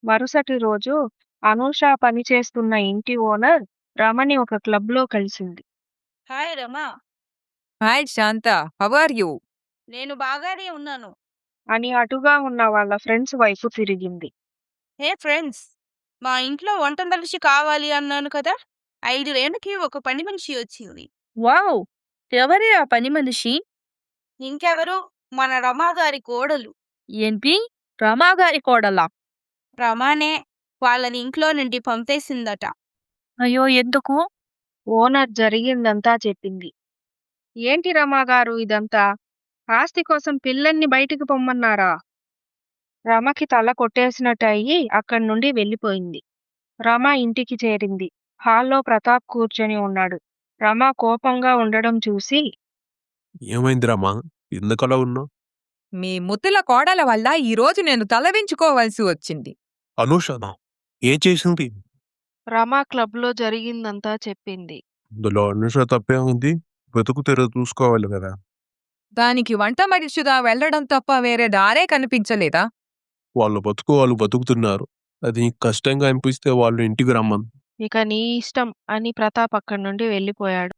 మరుసటి రోజు అనూష పనిచేస్తున్న ఇంటి ఓనర్ రమని ఒక క్లబ్‌లో కలిసింది. Hi Rama. Hi Shanta, how are you? నేను బాగానే ఉన్నాను. అని అటుగా ఉన్న వాళ్ళ ఫ్రెండ్స్ వైపు తిరిగింది. హే ఫ్రెండ్స్, మా ఇంట్లో వంట మనిషి కావాలి అన్నాను కదా. 5 ఏళ్ళకి ఒక పని మనిషి వచ్చింది. వావ్! ఎవరి ఆ పని మనిషి? ఇంకెవరు, మన రమా గారి కోడలు. ఏంటి? రమాగారి కోడలా? రమానే వాళ్ళని ఇంట్లో నుండి పంపేసిందట. అయ్యో, ఎందుకు? ఓనర్ జరిగిందంతా చెప్పింది. ఏంటి రమాగారు ఇదంతా? ఆస్తి కోసం పిల్లల్ని బయటికి పొమ్మన్నారా? రమకి తల కొట్టేసినట్టు అయ్యి అక్కడి నుండి వెళ్ళిపోయింది. రమ ఇంటికి చేరింది. హాల్లో ప్రతాప్ కూర్చొని ఉన్నాడు. రమ కోపంగా ఉండడం చూసి, ఏమైందిరమ్మా? ఎందుకలా ఉన్నావు? మీ ముద్దుల కోడల వల్ల ఈరోజు నేను తలవించుకోవాల్సి వచ్చింది. అనూషనా? ఏం చేసింది? రమ క్లబ్‌లో జరిగిందంతా చెప్పింది. అందులో అనూష తప్పే ఉంది. బతుకు తెర చూసుకోవాలి కదా. దానికి వంట మనిషిగా వెళ్ళడం తప్ప వేరే దారే కనిపించలేదా? వాళ్ళు బతుకుతున్నారు. అది నీకు కష్టంగా అనిపిస్తే వాళ్ళు ఇంటికి రమ్మను. ఇక నీ ఇష్టం అని ప్రతాప్ అక్కడి నుండి వెళ్ళిపోయాడు.